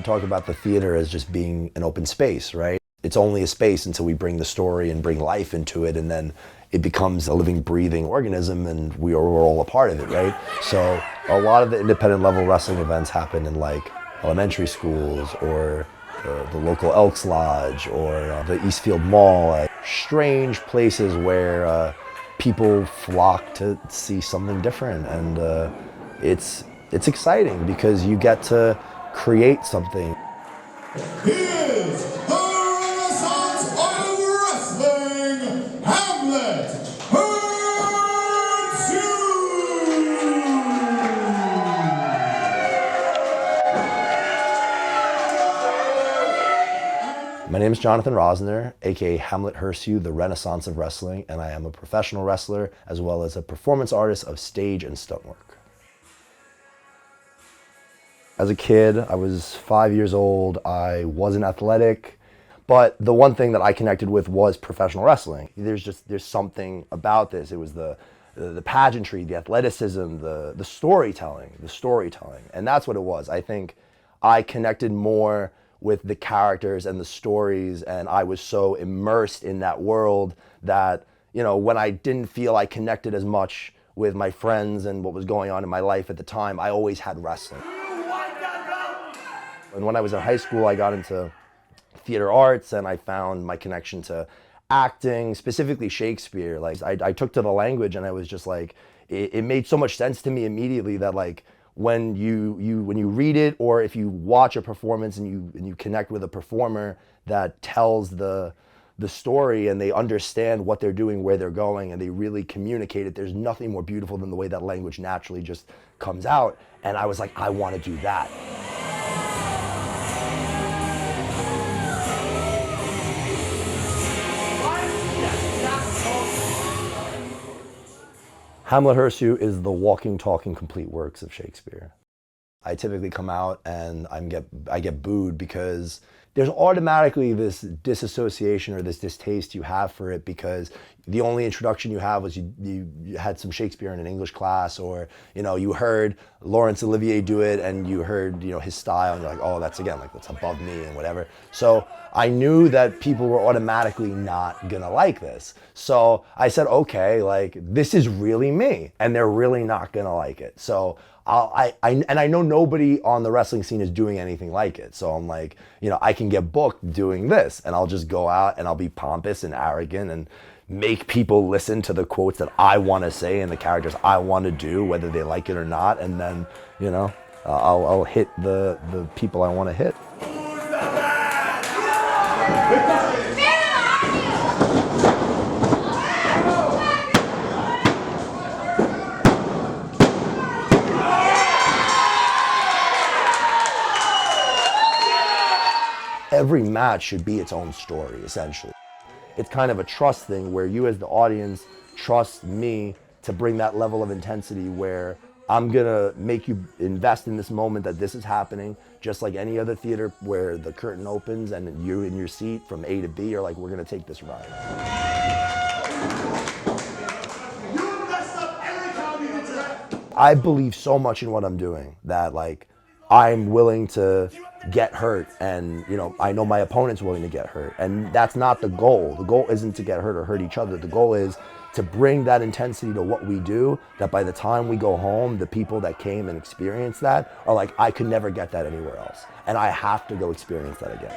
We talk about the theater as just being an open space, right? It's only a space until we bring the story and bring life into it, and then it becomes a living, breathing organism, and we're all a part of it, right? So a lot of the independent level wrestling events happen in like elementary schools or the local Elks Lodge or the Eastfield Mall, strange places where people flock to see something different, and it's exciting because you get to create something. Here's the Renaissance of Wrestling, Hamlet, Hurtssue! My name is Jonathan Rosner, aka Hamlet Hurtssue, the Renaissance of Wrestling, and I am a professional wrestler as well as a performance artist of stage and stunt work. As a kid, I was 5 years old. I wasn't athletic, but the one thing that I connected with was professional wrestling. There's something about this. It was the pageantry, the athleticism, the storytelling, and that's what it was. I think I connected more with the characters and the stories, and I was so immersed in that world that, you know, when I didn't feel I connected as much with my friends and what was going on in my life at the time, I always had wrestling. And when I was in high school, I got into theater arts and I found my connection to acting, specifically Shakespeare. Like I took to the language and I was just like, it made so much sense to me immediately that like when you read it or if you watch a performance and you connect with a performer that tells the story and they understand what they're doing, where they're going, and they really communicate it, there's nothing more beautiful than the way that language naturally just comes out. And I was like, I want to do that. Hamlet Hurtssue is the walking, talking, complete works of Shakespeare. I typically come out and I get booed because there's automatically this disassociation or this distaste you have for it because the only introduction you have was you had some Shakespeare in an English class, or you know, you heard Laurence Olivier do it and you heard, you know, his style and you're like, oh, that's above me and whatever. So I knew that people were automatically not gonna like this. So I said, okay, like this is really me and they're really not gonna like it. So I know nobody on the wrestling scene is doing anything like it. So I'm like, you know, I can get booked doing this and I'll just go out and I'll be pompous and arrogant and make people listen to the quotes that I want to say and the characters I want to do, whether they like it or not. And then, you know, I'll hit the people I want to hit. Every match should be its own story, essentially. It's kind of a trust thing where you as the audience trust me to bring that level of intensity where I'm gonna make you invest in this moment that this is happening, just like any other theater where the curtain opens and you in your seat from A to B are like, we're gonna take this ride. I believe so much in what I'm doing that like I'm willing to get hurt, and you know, I know my opponent's willing to get hurt, and that's not the goal. The goal isn't to get hurt or hurt each other. The goal is to bring that intensity to what we do, that by the time we go home, the people that came and experienced that are like, I could never get that anywhere else, and I have to go experience that again.